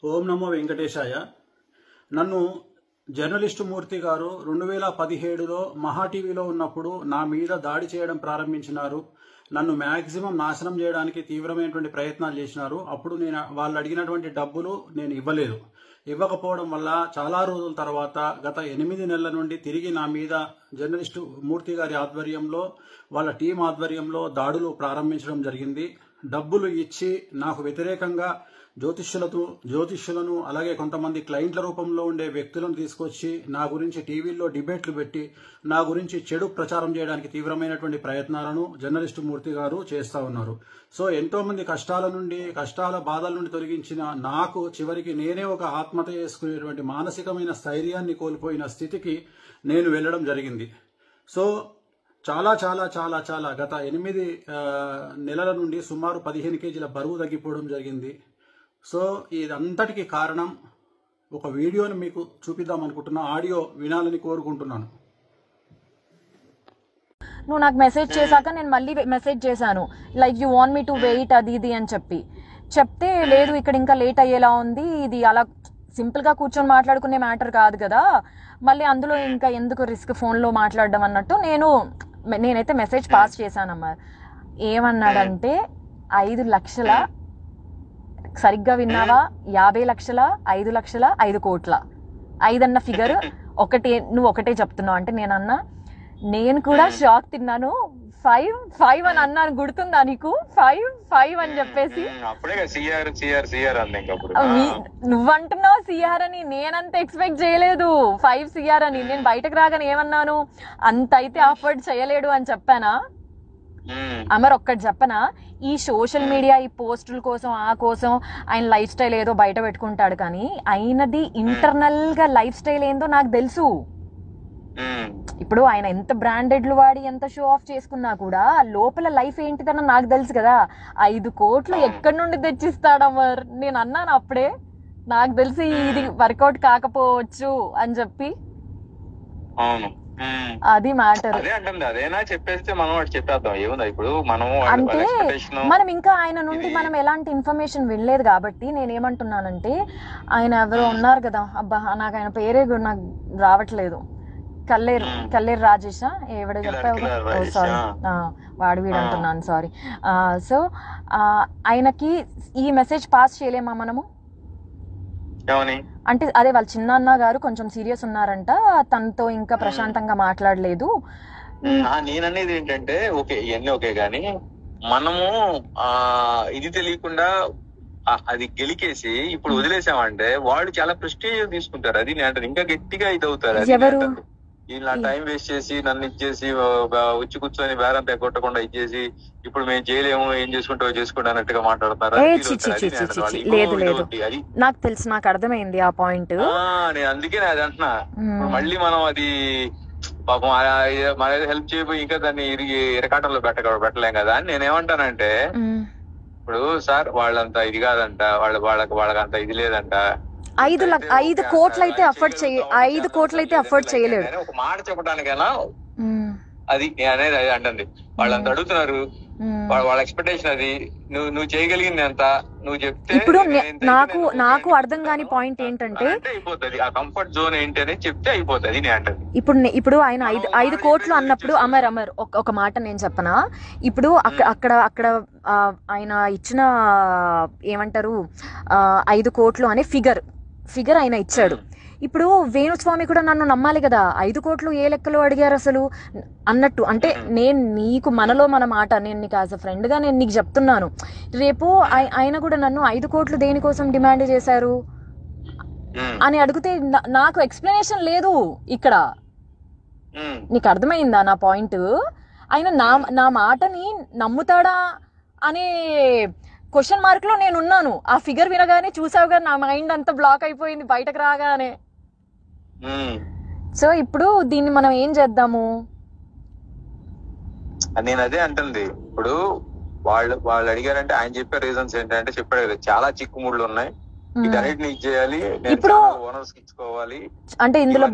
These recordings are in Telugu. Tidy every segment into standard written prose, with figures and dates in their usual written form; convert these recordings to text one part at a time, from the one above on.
ఓం నమో వెంకటేశాయ. నన్ను జర్నలిస్టు మూర్తి గారు 2017లో మహా టీవీలో ఉన్నప్పుడు నా మీద దాడి చేయడం ప్రారంభించినారు. నన్ను మ్యాక్సిమం నాశనం చేయడానికి తీవ్రమైనటువంటి ప్రయత్నాలు చేసినారు. అప్పుడు నేను వాళ్ళు అడిగినటువంటి డబ్బులు నేను ఇవ్వలేదు. ఇవ్వకపోవడం వల్ల చాలా రోజుల తర్వాత గత 8 నెలల నుండి తిరిగి నా మీద జర్నలిస్టు మూర్తి గారి ఆధ్వర్యంలో వాళ్ళ టీం ఆధ్వర్యంలో దాడులు ప్రారంభించడం జరిగింది. డబ్బులు ఇచ్చి నాకు వ్యతిరేకంగా జ్యోతిష్యులను అలాగే కొంతమంది క్లయింట్ల రూపంలో ఉండే వ్యక్తులను తీసుకొచ్చి నా గురించి టీవీల్లో డిబేట్లు పెట్టి నా గురించి చెడు ప్రచారం చేయడానికి తీవ్రమైనటువంటి ప్రయత్నాలను జర్నలిస్టు మూర్తి గారు చేస్తూ ఉన్నారు. సో ఎంతో మంది కష్టాల బాధల నుండి తొలగించిన నాకు చివరికి నేనే ఒక ఆత్మహత్య చేసుకునేటువంటి మానసికమైన స్థైర్యాన్ని కోల్పోయిన స్థితికి నేను వెళ్ళడం జరిగింది. సో చాలా చాలా చాలా చాలా గత 8 నెలల నుండి సుమారు 15 కేజీల బరువు తగ్గిపోవడం జరిగింది. సో ఇదంతటికి కారణం ఒక వీడియోని మీకు చూపిద్దాం అనుకుంటున్నా. ఆడియో వినాలని కోరుకుంటున్నాను. నువ్వు నాకు మెసేజ్ చేశాక నేను మళ్ళీ మెసేజ్ చేశాను, like you want me to wait అది ఇది అని చెప్తే లేదు ఇక్కడ ఇంకా లేట్ అయ్యేలా ఉంది, ఇది అలా సింపుల్గా కూర్చొని మాట్లాడుకునే మ్యాటర్ కాదు కదా, మళ్ళీ అందులో ఇంకా ఎందుకు రిస్క్ ఫోన్లో మాట్లాడడం అన్నట్టు నేనైతే మెసేజ్ పాస్ చేశానమ్మా. ఏమన్నాడంటే 5 లక్షల, సరిగ్గా విన్నావా, 50 లక్షల, 5 లక్షల, 5 కోట్ల, 5 అన్న ఫిగర్ నువ్వు ఒకటే చెప్తున్నావు అంటే నేనన్నా, నేను కూడా షాక్ తిన్నాను. 5 అని అన్నాను, గుర్తుందా నీకు? 5 అని చెప్పేసి నువ్వంటున్నావు సిఆర్ అని, నేనంత ఎక్స్పెక్ట్ చేయలేదు 5 సిఆర్ అని. నేను బయటకు రాగానే ఏమన్నాను, అంత అయితే అఫోర్డ్ చేయలేడు అని చెప్పానా? అమర్ ఒక్కటి చెప్పనా, ఈ సోషల్ మీడియా ఈ పోస్టుల కోసం ఆ కోసం ఆయన లైఫ్ స్టైల్ ఏదో బయట పెట్టుకుంటాడు, కానీ ఆయనది ఇంటర్నల్ గా లైఫ్ స్టైల్ ఏందో నాకు తెలుసు. ఇప్పుడు ఆయన ఎంత బ్రాండెడ్లు వాడి ఎంత షో ఆఫ్ చేసుకున్నా కూడా లోపల లైఫ్ ఏంటిదన్న నాకు తెలుసు కదా. 5 కోట్లు ఎక్కడి నుండి తెచ్చిస్తాడు అమర్? నేను అన్నాను అప్పుడే, నాకు తెలిసి ఇది వర్కౌట్ కాకపోవచ్చు అని చెప్పి. అది మ్యాటర్. అంటే మనం ఇంకా ఆయన నుండి మనం ఎలాంటి ఇన్ఫర్మేషన్ వినలేదు కాబట్టి నేనేమంటున్నానంటే, ఆయన ఎవరో ఉన్నారు కదా, అబ్బా నాకు ఆయన పేరే నాకు రావట్లేదు, కల్లేరు రాజేష్ ఎవడ చెప్పావు, సారీ వాడు వీడు అంటున్నాను, సారీ. సో ఆయనకి ఈ మెసేజ్ పాస్ చేయలేమా మనము? అంటే అదే వాళ్ళ చిన్నాన్న గారు కొంచెం సీరియస్ ఉన్నారంట, తనతో ఇంకా ప్రశాంతంగా మాట్లాడలేదు. నేననేది ఏంటంటే, ఓకే ఇవన్నీ ఓకే గానీ మనము ఇది తెలియకుండా అది గెలికేసి ఇప్పుడు వదిలేసామంటే వాళ్ళు చాలా ప్రెస్టీజ్ తీసుకుంటారు. అది నేను ఇంకా గట్టిగా ఇది అవుతారు. ఇలా టైం వేస్ట్ చేసి నన్ను ఇచ్చేసి వచ్చి కూర్చొని బేరంతా కొట్టకుండా ఇచ్చేసి ఇప్పుడు మేము చేయలేము, ఏం చేసుకుంటావో చేసుకోండి అన్నట్టుగా మాట్లాడతారు. నాకు తెలుసు, నాకు అర్థమైంది ఆ పాయింట్. నేను అందుకే అది అంటున్నా, మళ్ళీ మనం అది పాపం మన హెల్ప్ చేయబోయి ఇంకా దాన్ని ఇరకాటంలో పెట్టలేం కదా అని నేనేమంటానంటే, ఇప్పుడు సార్ వాళ్ళంతా ఇది కాదంట, వాళ్ళకంత ఇది లేదంట, 5 కోట్లు అయితే అఫోర్డ్ చేయలేడు. ఒక మాట చెప్పడానికైనా అది అనేది అది అంటుంది. వాళ్ళంతా అడుగుతున్నారు, వాళ్ళ ఎక్స్పెక్టేషన్ అది. నువ్వు చేయగలిగింది ఎంత నువ్వు చెప్తే. ఇప్పుడు నాకు అర్థం కాని పాయింట్ ఏంటంటే, అయిపోతుంది ఆ కంఫర్ట్ జోన్ ఏంటి అనేది చెప్తే అయిపోతుంది నేను అంటది. ఇప్పుడు ఆయన 5 కోట్లు అన్నప్పుడు అమర్ ఒక మాట నేను చెప్పనా, ఇప్పుడు అక్కడ ఆయన ఇచ్చిన ఏమంటారు 5 కోట్లు అనే ఫిగర్ ఆయన ఇచ్చాడు. ఇప్పుడు వేణుస్వామి కూడా నన్ను నమ్మాలి కదా, 5 కోట్లు ఏ లెక్కలో అడిగారు అసలు అన్నట్టు. అంటే నేను నీకు మనలో మన మాట, నేను నీకు యాజ్ అ ఫ్రెండ్ గా నేను నీకు చెప్తున్నాను, రేపు ఆయన కూడా నన్ను 5 కోట్లు దేనికోసం డిమాండ్ చేశారు అని అడిగితే నాకు ఎక్స్ప్లెనేషన్ లేదు ఇక్కడ. నీకు అర్థమైందా నా పాయింట్? ఆయన నా మాటని నమ్ముతాడా అనే క్వశ్చన్ మార్క్ లో నేను ఉన్నాను. ఆ ఫిగర్ వినగానే చూసావుగా నా మైండ్ అంతా బ్లాక్ అయిపోయింది బయటకు రాగానే. సో ఇప్పుడు దీన్ని మనం ఏం చేద్దాము? నేను అదే అంటుంది. ఇప్పుడు వాళ్ళు అడిగారంటే ఆయన చెప్పే రీజన్స్ ఏంటంటే చెప్పాడు కదా, చాలా చిక్కుముళ్ళు ఉన్నాయి, వీటన్నిటిని చేయాలి, ఇప్పుడు ఓనర్స్ ఇచ్చుకోవాలి. అంటే ఇందులో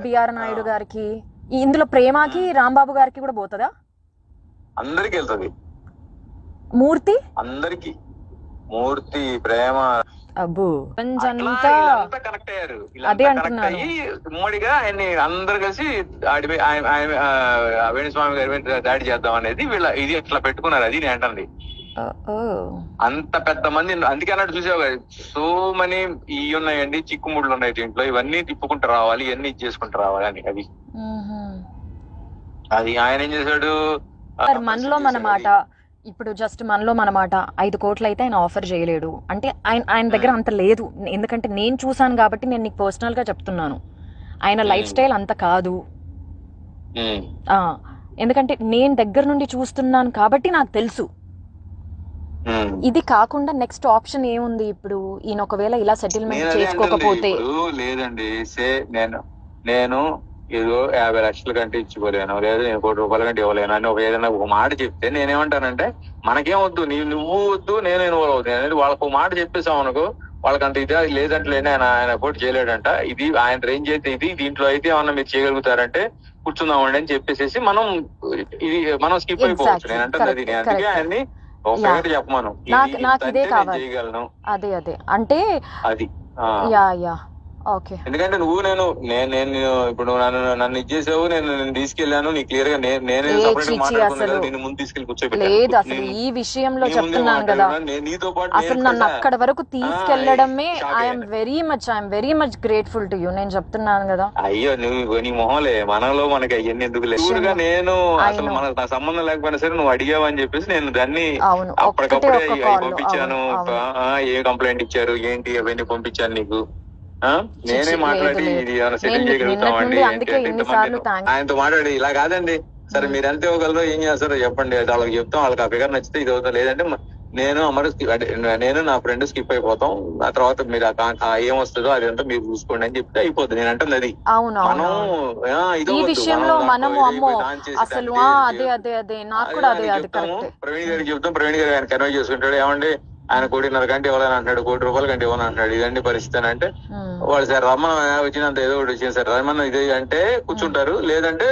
బిఆర్ నాయుడు గారికి, ఇందులో ప్రేమకి రాంబాబు గారికి కూడా పోతుందా? అందరికి వెళ్తుంది, మూర్తి అందరికి మూర్తి, ప్రేమ, అబ్బో అట్లా అంతా వీళ్ళంతా కనెక్ట్ అయ్యారు. అదే వీళ్ళంతా కనెక్ట్ అంటున్నాను. అయ్యి ఉమ్మడిగా ఆయన్ని అందరు కలిసి వేణుస్వామి గారి మీద దాడి చేద్దాం అనేది వీళ్ళ ఇది అట్లా పెట్టుకున్నారు. అది నేను అంటుంది. ఓ అంత పెద్ద మంది, అందుకే అన్నట్టు చూసావు సో మనీ ఇవి ఉన్నాయండి, చిక్కుముళ్ళు ఉన్నాయి దీంట్లో, ఇవన్నీ తిప్పుకుంటూ రావాలి, ఇవన్నీ చేసుకుంటూ రావాలి అని. అది అది ఆయన ఏం చేశాడు, మనలో మన మాట. ఇప్పుడు జస్ట్ మనలో మన మాట 5 కోట్లు అయితే ఆయన ఆఫర్ చేయలేడు అంటే ఆయన దగ్గర అంత లేదు. ఎందుకంటే నేను చూసాను కాబట్టి నేను నీకు పర్సనల్ గా చెప్తున్నాను. ఆయన లైఫ్ స్టైల్ అంత కాదు. ఎందుకంటే నేను దగ్గర నుండి చూస్తున్నాను కాబట్టి నాకు తెలుసు. ఇది కాకుండా నెక్స్ట్ ఆప్షన్ ఏముంది ఇప్పుడు? ఈయన ఒకవేళ ఇలా సెటిల్మెంట్ చేసుకోకపోతే లేదండి, నేను ఏదో 50 లక్షల కంటే ఇచ్చిపోలేను, లేదా నేను 1 కోటి రూపాయల కంటే ఇవ్వలేను అని ఏదైనా ఒక మాట చెప్తే నేనేమంటానంటే, మనకేం వద్దు, నువ్వు వద్దు, నేను ఇన్వాల్వ్ అవుతాను అనేది వాళ్ళకు ఒక మాట చెప్పేసాం అనుకో, వాళ్ళకంత ఇదే లేదంటే ఆయన పోటీ చేయలేడంట, ఇది ఆయన రేంజ్ అయితే ఇది, దీంట్లో అయితే ఏమన్నా మీరు చేయగలుగుతారంటే కూర్చుందామండి అని చెప్పేసి మనం స్కిప్ అయిపోవచ్చు. నేను అంటే అది అందుకే ఆయన్ని చెప్పమను, నాకు ఇదే కావాలి, చేయగలను. అదే అంటే అది ఓకే. ఎందుకంటే నేను ఇప్పుడు నన్ను ఇచ్చేసావు, నేను తీసుకెళ్లాను, నీ క్లియర్ గా నేను ముందు తీసుకెళ్లి కూర్చోబెట్టాను. అసలు ఈ విషయంలో చెప్తున్నాను కదా, నీతో పాటు అసలు నన్ను అక్కడ వరకు తీసుకెళ్లడమే I'm very much grateful to you. నేను చెప్తున్నాను కదా. అయ్యో నువ్వు నీ మొహలే, మనలో మనకి అవన్నీ ఎందుకు లేదు. నేను అసలు మనకు నా సంబంధం లేకపోయినా సరే నువ్వు అడిగావు అని చెప్పేసి నేను దాన్ని అప్పటికప్పుడే పంపించాను. ఏ కంప్లైంట్ ఇచ్చారు ఏంటి అవన్నీ పంపించాను నీకు. నేనే మాట్లాడి ఇది ఏమైనా సెటిల్ చేయగలుగుతామండి ఆయనతో మాట్లాడి, ఇలా కాదండి సరే మీరు ఎంత ఇవ్వగలరో ఏం చేస్తారో చెప్పండి, వాళ్ళకి చెప్తాం, వాళ్ళకి ఆ ఫిగర్ నచ్చితే ఇది అవుతాం, లేదంటే నేను నా ఫ్రెండ్ స్కిప్ అయిపోతాం, ఆ తర్వాత మీరు ఏం వస్తుందో అదంతా మీరు చూసుకోండి అని చెప్తే అయిపోతుంది. నేను అంటుంది అది. మనం ఈ విషయంలో మనము అసలు ప్రవీణ్ గారికి చెప్తాం, ప్రవీణ్ గారు ఆయన కన్వే చేసుకుంటాడు, ఏమండి ఆయన 1.5 కంటే ఇవ్వాలని అంటున్నాడు, 1 కోటి రూపాయల కంటే ఇవ్వాలని అంటున్నాడు, ఇదండి పరిస్థితి అని అంటే, వాళ్ళు సార్ రమ్మను వచ్చినంత ఏదో ఒకటి వచ్చింది సార్ రమ్మను ఇది అంటే కూర్చుంటారు, లేదంటే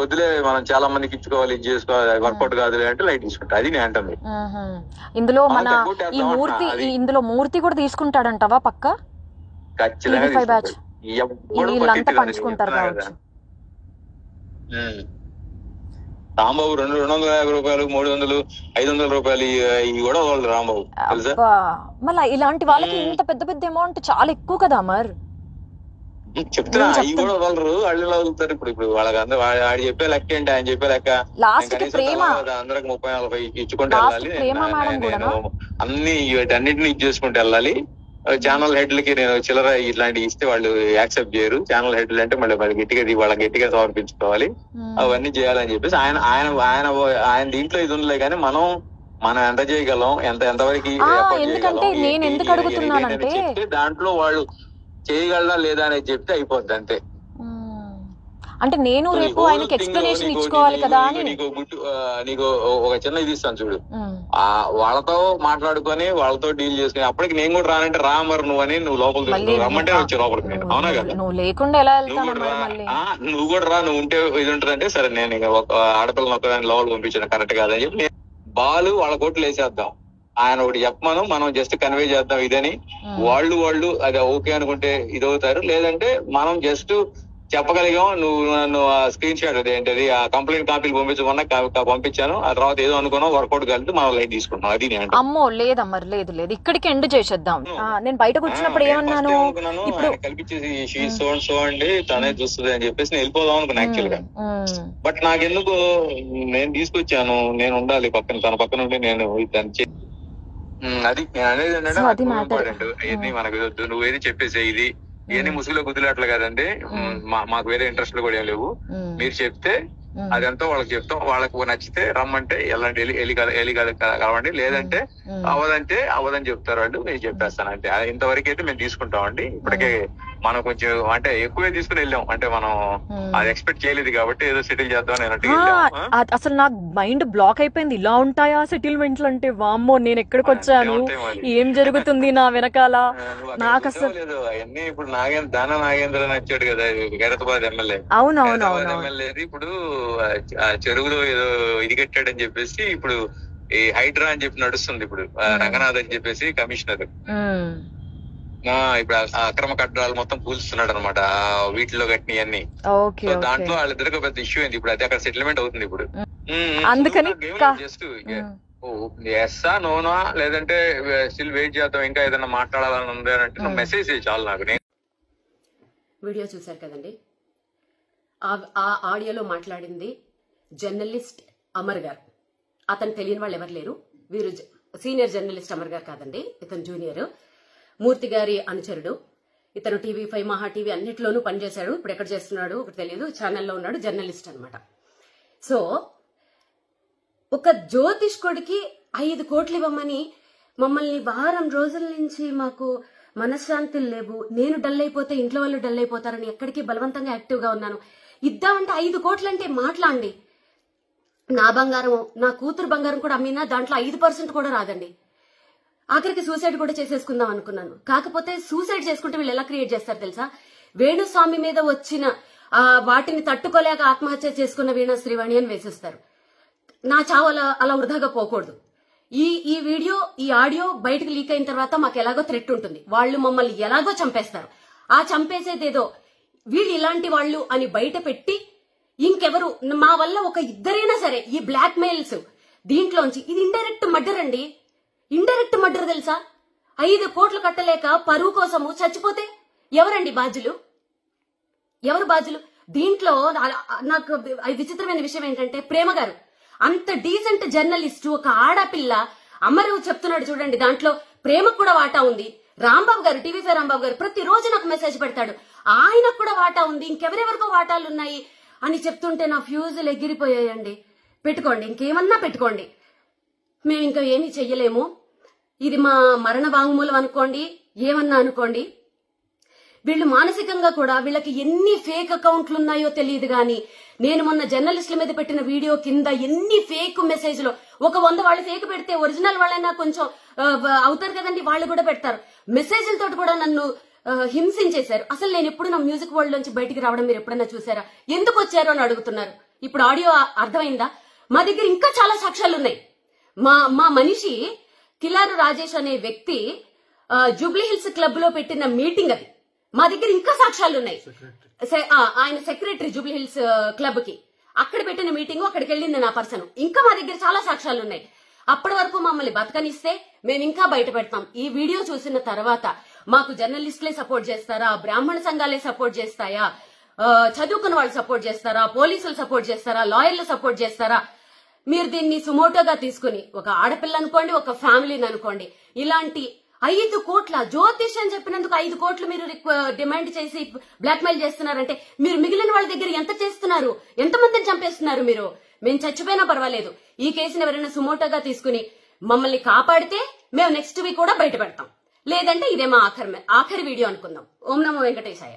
వద్దులే మనం చాలా మందికి ఇచ్చుకోవాలి, ఇది చేసుకోవాలి, వర్కౌట్ కాదులే అంటే లైట్ తీసుకుంటా. అది నేను అంటుంది. ఇందులో ఇందులో మూర్తి కూడా తీసుకుంటాడంటవా? పక్క ఖచ్చితంగా వీళ్ళంతా పంచుకుంటారు కావచ్చు. రాంబాబు 250 రూపాయలు, 300, 500 రూపాయలు ఇవి కూడా వాళ్ళు రాంబాబు తెలుసా. మళ్ళీ ఇలాంటి వాళ్ళకి ఇంత పెద్ద పెద్ద అమౌంట్ చాలా ఎక్కువ కదా అమర్. చెప్తున్నా అవి కూడా వాళ్ళు అళ్ళు వదులుతారు. ఇప్పుడు వాళ్ళకి అందరూ వాడు చెప్పే లెక్క ఏంటి, ఆయన చెప్పే లెక్క అందరికి 30-40 ఇచ్చుకుంటూ వెళ్ళాలి. నేను అన్ని వీటన్నిటిని ఇచ్చేసుకుంటూ వెళ్ళాలి. ఛానల్ హెడ్లకి నేను చిల్లర ఇట్లాంటివి ఇస్తే వాళ్ళు యాక్సెప్ట్ చేయరు. ఛానల్ హెడ్లు అంటే మళ్ళీ వాళ్ళకి గట్టిగా సమర్పించుకోవాలి, అవన్నీ చేయాలని చెప్పేసి ఆయన దీంట్లో ఇది ఉండలే. కానీ మనం ఎంత చేయగలం, ఎంతవరకు చెప్తే దాంట్లో వాళ్ళు చేయగలరా లేదా అనేది చెప్తే అయిపోద్ది అంతే. అంటే నేను రేపు ఆయనకి ఎక్స్ప్లెనేషన్ ఇచ్చుకోవాలి కదా అని. నీకు ఒక చిన్న ఇది ఇస్తాను చూడు, వాళ్ళతో మాట్లాడుకొని వాళ్ళతో డీల్ చేసుకుని అప్పటికి నేను కూడా రానంటే రామరు నువ్వు అని నువ్వు లోపలికి రమ్మంటే వచ్చి లోపలికి నేను, అవునా కదా? నువ్వు లేకుండా ఎలా వెళ్తాను? నువ్వు కూడా రా, నువ్వు ఉంటే ఇది ఉంటుందంటే సరే నేను ఇక ఒక ఆడపిల్లని ఒకదాన్ని లోపలికి పంపించాను కరెక్ట్ కాదని చెప్పి బాలు వాళ్ళ కోట్లు వేసేద్దాం, ఆయన ఒకటి చెప్పమను, మనం జస్ట్ కన్వే చేద్దాం ఇదని. వాళ్ళు అది ఓకే అనుకుంటే ఇదవుతారు, లేదంటే మనం జస్ట్ చెప్పగలిగాం, నన్ను స్క్రీన్ షాట్ అదేంటది ఆ కంప్లైంట్ కాపీలు పంపించమన్నా పంపించాను, ఆ తర్వాత ఏదో అనుకున్నాం వర్కౌట్ కలిపి మనం లైట్ తీసుకుంటున్నాం. అది నేను అమ్మో లేదమ్మా లేదు ఇక్కడికి ఎండ్ చేసేద్దాం. నేను బయటకు వచ్చినప్పుడు ఏమన్నాను, ఇప్పుడు సో అండి తనే చూస్తుంది అని చెప్పేసి నేను వెళ్ళిపోదాం అనుకున్నా యాక్చువల్ గా. బట్ నాకెందుకు నేను తీసుకొచ్చాను, నేను ఉండాలి పక్కన, తన పక్కన ఉండి నేను అది నేను అనేది ఏంటంటే ఇంపార్టెంట్. అవన్నీ మనకు నువ్వు ఏది చెప్పేసే ఇది ఇవన్నీ ముసుగులో గుద్దులాట్లు కదండి, మాకు వేరే ఇంట్రెస్ట్లు కూడా ఏం లేవు. మీరు చెప్తే అదంతా వాళ్ళకి చెప్తాం, వాళ్ళకు నచ్చితే రమ్మంటే ఎల్లండి కలవండి, లేదంటే అవదంటే అవదని చెప్తారు వాళ్ళు, నేను చెప్పేస్తాను అంతే. ఇంతవరకు అయితే మేము తీసుకుంటామండి. ఇప్పటికే మనం కొంచెం అంటే ఎక్కువే తీసుకుని వెళ్ళాం, అంటే మనం అది ఎక్స్పెక్ట్ చేయలేదు కాబట్టి ఏదో సెటిల్ చేద్దాం అన్నట్టు. అసలు నాకు మైండ్ బ్లాక్ అయిపోయింది, ఇలా ఉంటాయా సెటిల్మెంట్లు అంటే. వామ్మో నేను ఎక్కడికి వచ్చాను, ఏం జరుగుతుంది నా వెనకాల నాకు అసలు. అవన్నీ ఇప్పుడు నాగేంద్ర నచ్చాడు కదా ఖైరతాబాద్ ఎమ్మెల్యే. అవునవును ఎమ్మెల్యేది ఇప్పుడు చెరువులో ఏదో ఇది కట్టాడని చెప్పేసి ఇప్పుడు ఈ హైడ్రా అని చెప్పి నడుస్తుంది ఇప్పుడు, రంగనాథ్ అని చెప్పేసి కమిషనర్ ఇప్పుడు అక్రమ కట్టడాలు మొత్తం కూల్స్తున్నాడు అనమాట వీటిలో కట్టిన అన్ని. దాంట్లో వాళ్ళిద్దరికి పెద్ద ఇష్యూ అయింది ఇప్పుడు, అది అక్కడ సెటిల్మెంట్ అవుతుంది ఇప్పుడు. జస్ట్ ఎస్సా నోనా లేదంటే స్టిల్ వెయిట్ చేద్దాం ఇంకా ఏదైనా మాట్లాడాలని ఉంది అంటే నువ్వు మెసేజ్ చాలు నాకు. వీడియో చూశారు కదండి, ఆ ఆడియోలో మాట్లాడింది జర్నలిస్ట్ అమర్ గారు. అతను తెలియని వాళ్ళు ఎవరు లేరు. వీరు సీనియర్ జర్నలిస్ట్ అమర్ గారు కాదండి, ఇతను జూనియర్, మూర్తి గారి అనుచరుడు. ఇతను TV5 మహా టీవీ అన్నిట్లోనూ పనిచేశాడు. ఇప్పుడు ఎక్కడ చేస్తున్నాడు ఒకటి తెలియదు, ఛానల్లో ఉన్నాడు, జర్నలిస్ట్ అనమాట. సో ఒక జ్యోతిష్కుడికి 5 కోట్లు ఇవ్వమని మమ్మల్ని వారం రోజుల నుంచి మాకు మనశ్శాంతులు లేవు, నేను డల్ అయిపోతే ఇంట్లో వాళ్ళు డల్ అయిపోతారని ఎక్కడికి బలవంతంగా యాక్టివ్గా ఉన్నాను. ఇద్దామంటే 5 కోట్లు అంటే మాట్లాడండి. నా బంగారం, నా కూతురు బంగారం కూడా అమ్మినా దాంట్లో 5% కూడా రాదండి. ఆఖరికి సూసైడ్ కూడా చేసేసుకుందాం అనుకున్నాను. కాకపోతే సూసైడ్ చేసుకుంటే వీళ్ళు ఎలా క్రియేట్ చేస్తారు తెలుసా? వేణుస్వామి మీద వచ్చిన వాటిని తట్టుకోలేక ఆత్మహత్య చేసుకున్న వీణా శ్రీవాణి అని వేసేస్తారు. నా చావు అలా వృధాగా పోకూడదు. ఈ వీడియో, ఈ ఆడియో బయటకు లీక్ అయిన తర్వాత మాకు ఎలాగో థ్రెట్ ఉంటుంది. వాళ్ళు మమ్మల్ని ఎలాగో చంపేస్తారు. ఆ చంపేసేదేదో వీళ్ళు ఇలాంటి వాళ్ళు అని బయట పెట్టి ఇంకెవరు మా వల్ల ఒక ఇద్దరైనా సరే ఈ బ్లాక్ మెయిల్స్ దీంట్లోంచి, ఇది ఇండైరెక్ట్ మర్డర్ అండి. ఇండైరెక్ట్ మర్డర్ తెలుసా? 5 కోట్లు కట్టలేక పరువు కోసము చచ్చిపోతే ఎవరండి బాధ్యులు? ఎవరు బాధ్యులు? దీంట్లో నాకు విచిత్రమైన విషయం ఏంటంటే, ప్రేమ గారు అంత డీసెంట్ జర్నలిస్ట్, ఒక ఆడపిల్ల అమరు చెప్తున్నాడు చూడండి, దాంట్లో ప్రేమకు కూడా వాటా ఉంది. రాంబాబు గారు, TV5 రాంబాబు గారు ప్రతిరోజు నాకు మెసేజ్ పెడతాడు, ఆయనకు కూడా వాటా ఉంది, ఇంకెవరెవరికో వాటాలు ఉన్నాయి అని చెప్తుంటే నా ఫ్యూజులు ఎగిరిపోయాయండి. పెట్టుకోండి, ఇంకేమన్నా పెట్టుకోండి, మేము ఇంకా ఏమీ చెయ్యలేము. ఇది మా మరణ వాంగ్మూలం అనుకోండి, ఏమన్నా అనుకోండి. వీళ్ళు మానసికంగా కూడా, వీళ్ళకి ఎన్ని ఫేక్ అకౌంట్లు ఉన్నాయో తెలియదు గాని, నేను మొన్న జర్నలిస్టుల మీద పెట్టిన వీడియో కింద ఎన్ని ఫేక్ మెసేజ్లు, ఒక 100 వాళ్ళు ఫేక్ పెడితే ఒరిజినల్ వాళ్ళైనా కొంచెం అవుతారు కదండి, వాళ్ళు కూడా పెడతారు. మెసేజ్లతో కూడా నన్ను హింసించేశారు. అసలు నేను ఎప్పుడు నా మ్యూజిక్ వరల్డ్ నుంచి బయటికి రావడం మీరు ఎప్పుడైనా చూసారా? ఎందుకు వచ్చారో అని అడుగుతున్నారు. ఇప్పుడు ఆడియో అర్థమైందా? మా దగ్గర ఇంకా చాలా సాక్ష్యాలు ఉన్నాయి. మా మనిషి కిలారు రాజేష్ అనే వ్యక్తి జూబ్లీ హిల్స్ క్లబ్ లో పెట్టిన మీటింగ్ అది. మా దగ్గర ఇంకా సాక్ష్యాలు ఉన్నాయి. ఆయన సెక్రటరీ జూబ్లీ హిల్స్ క్లబ్ కి, అక్కడ పెట్టిన మీటింగ్, అక్కడికి వెళ్ళింది నా పర్సన్. ఇంకా మా దగ్గర చాలా సాక్ష్యాలు ఉన్నాయి. అప్పటి వరకు మమ్మల్ని బతకనిస్తే మేము ఇంకా బయట పెడతాం. ఈ వీడియో చూసిన తర్వాత మాకు జర్నలిస్టులే సపోర్ట్ చేస్తారా, బ్రాహ్మణ సంఘాలే సపోర్ట్ చేస్తాయా, చదువుకున్న వాళ్ళు సపోర్ట్ చేస్తారా, పోలీసులు సపోర్ట్ చేస్తారా, లాయర్లు సపోర్ట్ చేస్తారా? మీరు దీన్ని సుమోటోగా తీసుకుని, ఒక ఆడపిల్ల అనుకోండి, ఒక ఫ్యామిలీని అనుకోండి, ఇలాంటి 5 కోట్ల జ్యోతిష్ అని చెప్పినందుకు 5 కోట్లు మీరు డిమాండ్ చేసి బ్లాక్ మెయిల్ చేస్తున్నారంటే, మీరు మిగిలిన వాళ్ళ దగ్గర ఎంత చేస్తున్నారు? ఎంతమందిని చంపేస్తున్నారు మీరు? మేము చచ్చిపోయినా పర్వాలేదు, ఈ కేసుని ఎవరైనా సుమోటోగా తీసుకుని మమ్మల్ని కాపాడితే మేము నెక్స్ట్ వీక్ కూడా బయట పెడతాం. లేదంటే ఇదే మా ఆఖరి వీడియో అనుకుందాం. ఓం నమో వెంకటేశాయ.